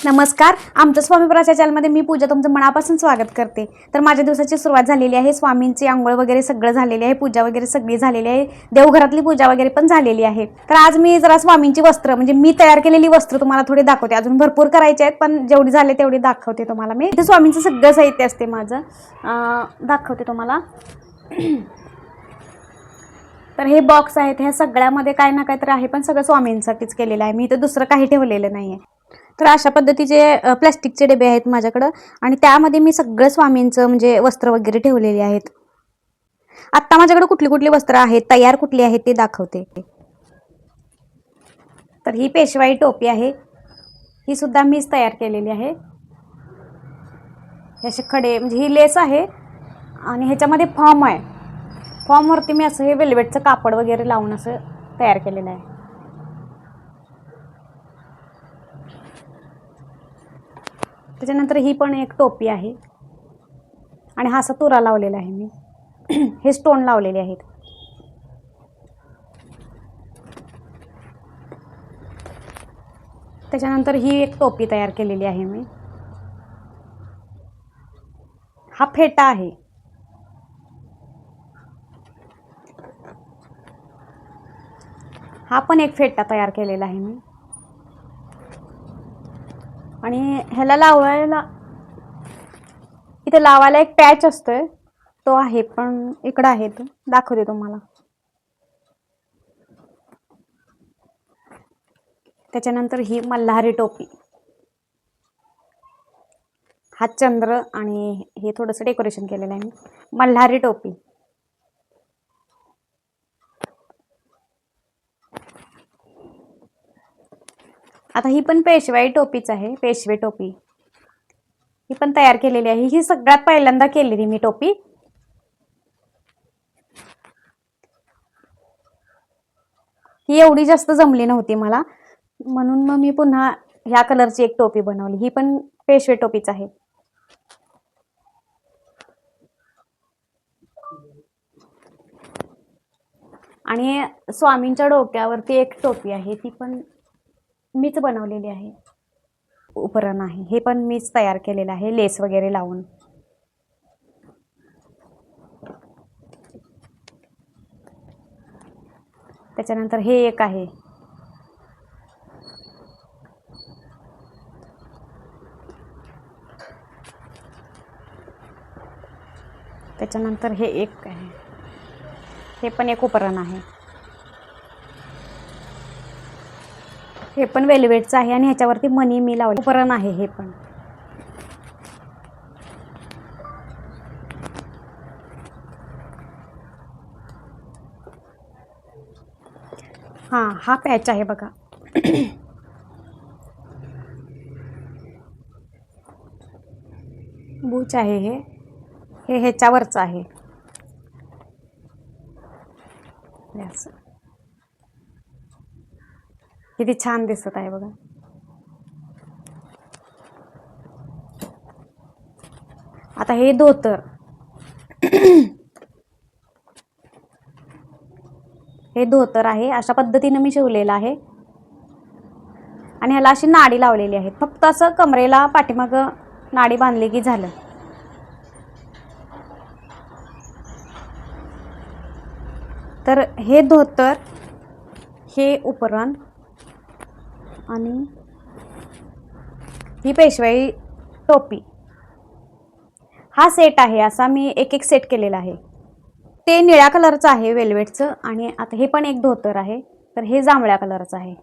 नमस्कार. आमच्या स्वामीप्रभूच्या चॅनलमध्ये मी पूजा तुमचं मनापासून स्वागत करते. तर माझ्या दिवसाची सुरुवात झालेली आहे. स्वामींची अंघोळ वगैरे सगळं झालेली आहे. पूजा वगैरे सगळी झालेली आहे. देवघरातली पूजा वगैरे पण झालेली आहे. तर आज मी जरा स्वामींची वस्त्र म्हणजे मी तयार केलेली वस्त्र तुम्हाला थोडी दाखवते. अजून भरपूर करायचे आहेत पण जेवढी झाले तेवढी दाखवते तुम्हाला. मी इथे स्वामींचं सगळं साहित्य असते माझं, दाखवते तुम्हाला. तर हे बॉक्स आहेत, ह्या सगळ्यामध्ये काय ना काहीतरी आहे पण सगळं स्वामींसाठीच केलेलं आहे. मी इथं दुसरं काही ठेवलेलं नाही आहे. तर अशा पद्धतीचे प्लॅस्टिकचे डबे आहेत माझ्याकडं आणि त्यामध्ये मी सगळं स्वामींचं म्हणजे वस्त्र वगैरे ठेवलेले आहेत. आत्ता माझ्याकडे कुठली कुठली वस्त्र आहेत, तयार कुठली आहेत ते दाखवते. तर ही पेशवाई टोपी आहे, ही सुद्धा मीच तयार केलेली आहे. हे असे खडे म्हणजे ही लेस आहे आणि ह्याच्यामध्ये फॉर्म आहे. फॉर्मवरती मी असं हे वेल्वेटचं कापड वगैरे लावून असं तयार केलेलं आहे. त्याच्यानंतर ही पण एक टोपी आहे आणि हा असा तुरा लावलेला आहे मी. हे स्टोन लावलेले आहेत. त्याच्यानंतर ही एक टोपी तयार केलेली आहे मी. हा फेटा आहे. हा पण एक फेटा तयार केलेला आहे मी. आणि ह्याला लावायला इथे लावायला एक पॅच असतोय, तो आहे पण इकडं आहे, तो दाखवते तुम्हाला. त्याच्यानंतर ही मल्हारी टोपी. हा चंद्र आणि हे थोडंसं डेकोरेशन केलेलं आहे मी. मल्हारी टोपी. आता ही पण पेशवाई टोपीच आहे, पेशवे टोपी. ही पण तयार केलेली आहे. ही सगळ्यात पहिल्यांदा केलेली मी टोपी. ही एवढी जास्त जमली नव्हती मला, म्हणून मग मी पुन्हा ह्या कलरची एक टोपी बनवली. ही पण पेशवे टोपीच आहे. आणि स्वामींच्या डोक्यावरती एक टोपी आहे, ती पण मीच बनवलेली आहे. उपरण आहे, हे पण मीच तयार केलेलं आहे लेस वगैरे लावून. त्याच्यानंतर हे एक आहे. त्याच्यानंतर हे एक आहे, हे पण एक उपरण आहे. हे पण वेलवेटचं आहे आणि ह्याच्यावरती मणी मी लावले. उपरण आहे हे पण. हा पॅच आहे बघा. बूच आहे हे ह्याच्यावरचं आहे. किती छान दिसत आहे बघा. आता हे धोतर. हे धोतर आहे, अशा पद्धतीने मी शिवलेलं आहे आणि ह्याला अशी नाडी लावलेली आहे. फक्त असं कमरेला पाठीमाग नाडी बांधली की झालं. तर हे धोतर, हे उपरण आणि ही पेशवाई टोपी, हा सेट आहे. असा मी एक सेट केलेला आहे. ते निळ्या कलरचं आहे वेल्वेटचं. आणि आता हे पण एक धोतर आहे, तर हे जांभळ्या कलरचं आहे.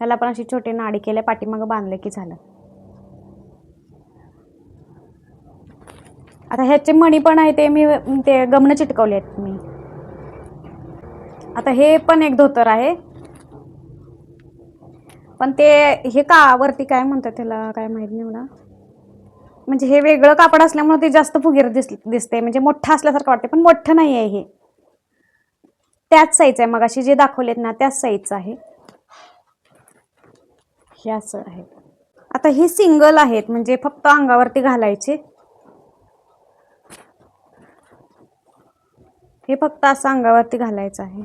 त्याला पण अशी छोटी नाडी केल्या, पाठीमागं बांधले की झालं. आता ह्याचे मणी पण आहे, ते मी ते गमनं चिटकवले आहेत मी. आता हे पण एक धोतर आहे, पण ते हे का वरती काय म्हणतात त्याला काय माहीत नाही मला. म्हणजे हे वेगळं कापड असल्यामुळे ते जास्त फुगीर दिसते, म्हणजे मोठं असल्यासारखं वाटते पण मोठं नाही आहे. हे त्याच साईज आहे, मग अशी जे दाखवलेत ना त्याच साईजचं आहे. हे असं आहे. आता हे सिंगल आहेत, म्हणजे फक्त अंगावरती घालायचे. हे फक्त असं अंगावरती घालायचं आहे.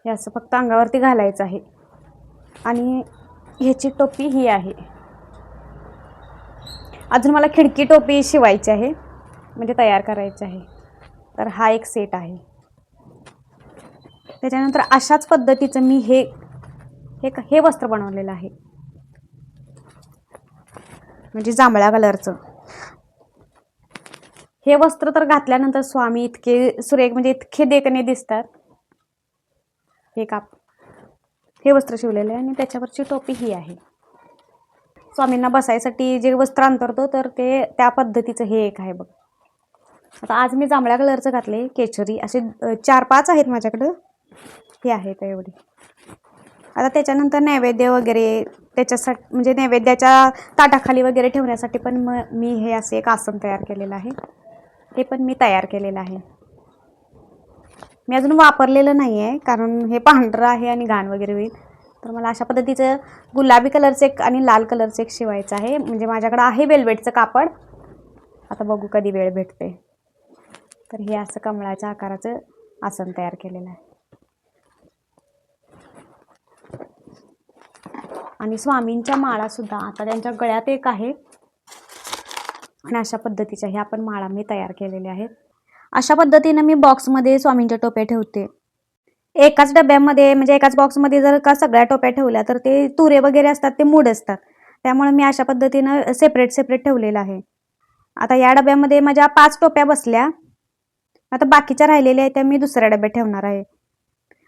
हे असं फक्त अंगावरती घालायचं आहे. आणि ह्याची टोपी ही आहे. अजून मला खिडकी टोपी शिवायची आहे, म्हणजे तयार करायची आहे. तर हा एक सेट आहे. त्याच्यानंतर अशाच पद्धतीचं मी हे वस्त्र बनवलेलं आहे, म्हणजे जांभळ्या कलरचं. हे वस्त्र तर घातल्यानंतर स्वामी इतके सुरेख, म्हणजे इतके देखणे दिसतात. हे वस्त्र शिवलेलं आहे आणि त्याच्यावरची टोपी ही आहे. स्वामींना बसायसाठी जे वस्त्र अंतरतो तर ते त्या पद्धतीचं हे एक आहे बघ. आता आज मी जांभळ्या कलरचं घातले, केशरी असे 4-5 आहेत माझ्याकडं. हे आहेत एवढी. आता त्याच्यानंतर नैवेद्य वगैरे त्याच्यासाठी, म्हणजे नैवेद्याच्या ताटाखाली वगैरे ठेवण्यासाठी पण मी हे असे एक आसन तयार केलेलं आहे. हे पण मी तयार केलेलं आहे. मी अजून वापरलेलं नाही आहे, कारण हे पांढरं आहे आणि घाण वगैरे होईल. तर मला अशा पद्धतीचं गुलाबी कलरचं एक आणि लाल कलरचं एक शिवायचं आहे. म्हणजे माझ्याकडं आहे वेल्वेटचं कापड. आता बघू कधी वेळ भेटते. तर हे असं कमळाच्या आकाराचं आसन तयार केलेलं आहे. आणि स्वामींच्या माळासुद्धा आता त्यांच्या गळ्यात एक आहे आणि अशा पद्धतीच्या ह्या पण माळा मी तयार केलेल्या आहेत. अशा पद्धतीनं मी बॉक्समध्ये स्वामींच्या टोप्या ठेवते. एकाच डब्यामध्ये, म्हणजे एकाच बॉक्समध्ये जर का सगळ्या टोप्या ठेवल्या तर ते तुरे वगैरे असतात, ते मूड असतात. त्यामुळे मी अशा पद्धतीनं सेपरेट ठेवलेलं आहे. आता या डब्यामध्ये माझ्या 5 टोप्या बसल्या. आता बाकीच्या राहिलेल्या आहेत त्या मी दुसऱ्या डब्यात ठेवणार आहे.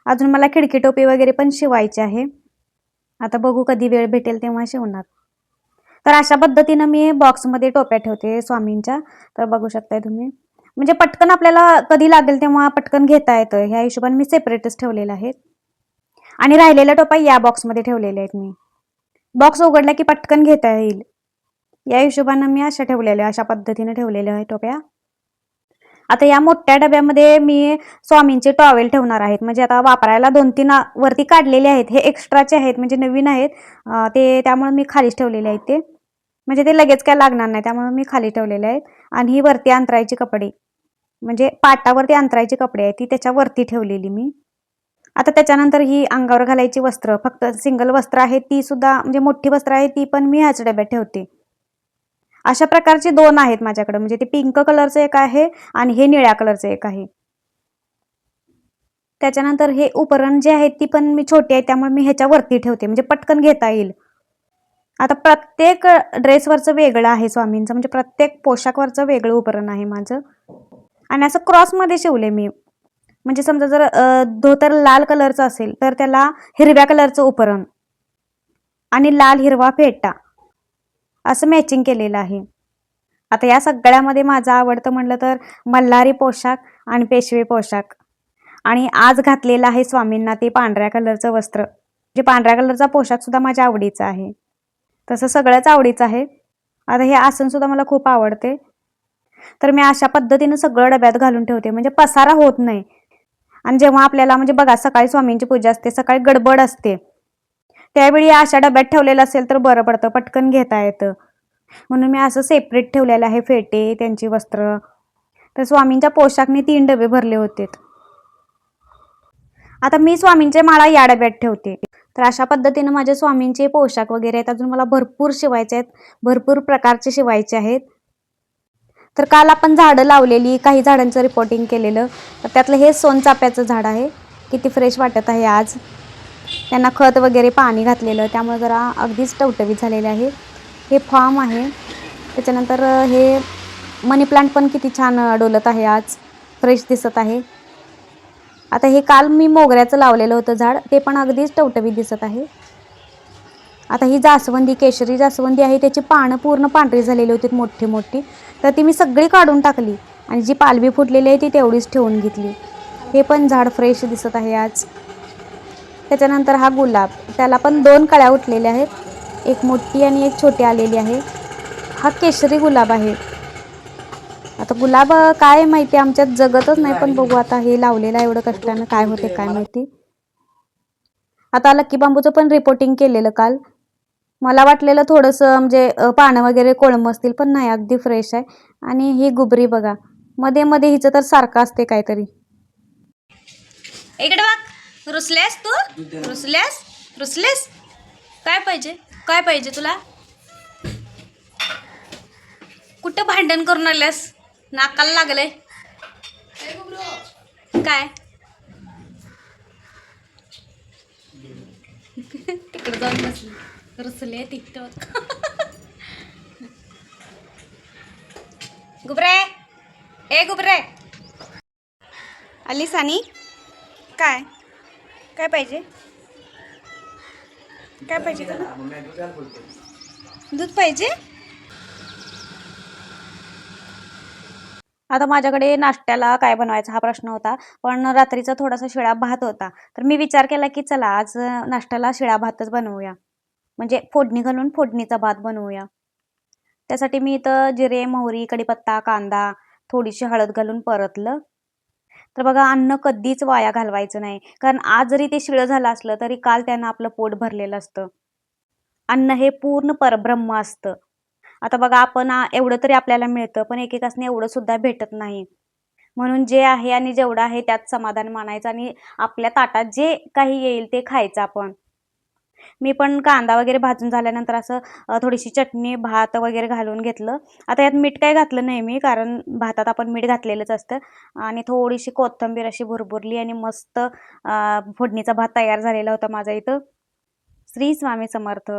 अजून मला खिडकी टोपी वगैरे पण शिवायची आहे. आता बघू कधी वेळ भेटेल तेव्हा शिवणार. तर अशा पद्धतीनं मी बॉक्समध्ये टोप्या ठेवते स्वामींच्या. तर बघू शकताय तुम्ही, म्हणजे पटकन आपल्याला कधी लागेल तेव्हा पटकन घेता येतं. ह्या हिशोबाने मी सेपरेटच ठेवलेलं आहे. आणि राहिलेल्या टोप्या या बॉक्समध्ये ठेवलेल्या आहेत मी. बॉक्स उघडला की पटकन घेता येईल या हिशोबानं मी अशा ठेवलेल्या, अशा पद्धतीने ठेवलेल्या आहे टोप्या. आता या मोठ्या डब्यामध्ये मी स्वामींचे टॉवेल ठेवणार आहेत. म्हणजे आता वापरायला 2-3 वरती काढलेले आहेत. हे एक्स्ट्राचे आहेत, म्हणजे नवीन आहेत ते, त्यामुळे मी खालीच ठेवलेले आहेत. ते म्हणजे ते लगेच काय लागणार नाही, त्यामुळे मी खाली ठेवलेले आहेत. आणि ही वरती अंतरायची कपडे, म्हणजे पाटावरती अंतरायची कपडे आहेत, ती त्याच्यावरती ठेवलेली मी. आता त्याच्यानंतर ही अंगावर घालायची वस्त्र, फक्त सिंगल वस्त्र आहेत, ती सुद्धा म्हणजे मोठी वस्त्र आहे ती पण मी ह्याच डब्यात ठेवते. अशा प्रकारचे 2 आहेत माझ्याकडे, म्हणजे ते पिंक कलरचं एक आहे आणि हे निळ्या कलरचं एक आहे. त्याच्यानंतर हे उपरण जे आहेत ती पण मी छोटी आहे, त्यामुळे मी ह्याच्यावरती ठेवते, म्हणजे पटकन घेता येईल. आता प्रत्येक ड्रेसवरचं वेगळं आहे स्वामींचं, म्हणजे प्रत्येक पोशाखवरचं वेगळं उपरण आहे माझं. आणि असं क्रॉसमध्ये शिवले मी, म्हणजे समजा जर धोतर लाल कलरचं असेल तर त्याला हिरव्या कलरचं उपरण आणि लाल हिरवा फेटा असं मॅचिंग केलेलं आहे. आता या सगळ्यामध्ये माझं आवडतं म्हटलं तर मल्हारी पोशाख आणि पेशवे पोशाख. आणि आज घातलेलं आहे स्वामींना ते पांढऱ्या कलरचं वस्त्र, जे पांढऱ्या कलरचा पोशाखसुद्धा माझ्या आवडीचा आहे. तसं सगळंच आवडीचं आहे. आता हे आसनसुद्धा मला खूप आवडते. तर मी अशा पद्धतीनं सगळं डब्यात घालून ठेवते, म्हणजे पसारा होत नाही. आणि जेव्हा आपल्याला, म्हणजे बघा सकाळी स्वामींची पूजा असते, सकाळी गडबड असते, त्यावेळी अशा डब्यात ठेवलेलं असेल तर बरं पडतं, पटकन घेता येतं. म्हणून मी असं सेपरेट ठेवलेलं आहे, फेटे त्यांची वस्त्र. तर स्वामींच्या पोशाखने 3 डबे भरले होते. आता मी स्वामींचे माळा या डब्यात ठेवते. तर अशा पद्धतीनं माझे स्वामींचे पोशाख वगैरे आहेत. अजून मला भरपूर शिवायचे आहेत, भरपूर प्रकारचे शिवायचे आहेत. तर काल आपण झाडं लावलेली, काही झाडांचं रिपोर्टिंग केलेलं, तर त्यातलं हे सोनचाफ्याचं झाड आहे. किती फ्रेश वाटत आहे आज. त्यांना खत वगैरे पाणी घातलेलं, त्यामुळे जरा अगदीच टवटवीत झालेले आहे. हे फॉर्म आहे. त्याच्यानंतर हे मनी प्लांट पण किती छान डोलत आहे आज, फ्रेश दिसत आहे. आता हे काल मी मोगऱ्याचं लावलेलं होतं झाड, ते पण अगदीच टवटवीत दिसत आहे. आता ही जास्वंदी, केशरी जास्वंदी आहे, त्याची पानं पूर्ण पांढरी झालेली होती मोठी मोठी, तर ती मी सगळी काढून टाकली आणि जी पालवी फुटलेली आहे ती तेवढीच ठेवून घेतली. हे पण झाड फ्रेश दिसत आहे आज. त्याच्यानंतर हा गुलाब, त्याला पण 2 कळ्या उठलेल्या आहेत, एक मोठी आणि एक छोटी आलेली आहे. हा केशरी गुलाब आहे. आता गुलाब काय माहिती आमच्यात जगतच नाही, पण बघू आता हे लावलेलं आहे एवढं कष्टानं, काय होते काय माहिती. आता लकी बांबूचं पण रिपोर्टिंग केलेलं काल. मला वाटलेलं थोडंसं म्हणजे पानं वगैरे कोळमसतील, पण नाही, अगदी फ्रेश आहे. आणि ही गुबरी बघा, मध्ये मध्ये हिचं तर सारखं असते काहीतरी. इकडे बघ, रुसल्यास तू? रुसल्यास काय पाहिजे? काय पाहिजे तुला? कुठं भांडण करून आल्यास? नाकाला लागलंय काय? तिकडे जाऊन बसले रुसले टिकटॉक. गुबरे ए गुबरे आली सानी. काय काय पाहिजे? काय पाहिजे तुला? दूध पाहिजे? आता माझ्याकडे नाश्त्याला काय बनवायचा हा प्रश्न होता, पण रात्रीचा थोडासा शिळा भात होता. तर मी विचार केला की चला आज नाश्त्याला शिळा भातच बनवूया, म्हणजे फोडणी घालून फोडणीचा भात बनवूया. त्यासाठी मी इथं जिरे, मोहरी, कढीपत्ता, कांदा, थोडीशी हळद घालून परतलं. तर बघा, अन्न कधीच वाया घालवायचं नाही, कारण आज जरी ते शिळं झालं असलं तरी काल त्यानं आपलं पोट भरलेलं असतं. अन्न हे पूर्ण परब्रह्म असतं. आता बघा, आपण एवढं तरी आपल्याला मिळतं, पण एकेकासने एवढं सुद्धा भेटत नाही. म्हणून जे आहे आणि जेवढं आहे त्यात समाधान मानायचं आणि आपल्या ताटात जे काही येईल ते खायचं आपण. मी पण कांदा वगैरे भाजून झाल्यानंतर असं थोडीशी चटणी, भात वगैरे घालून घेतलं. आता यात मीठ काय घातलं नाही मी, कारण भातात आपण मीठ घातलेलंच असतं. आणि थोडीशी कोथिंबीर अशी भुरभुरली आणि मस्त फोडणीचा भात तयार झालेला होता माझा इथं. श्री स्वामी समर्थ.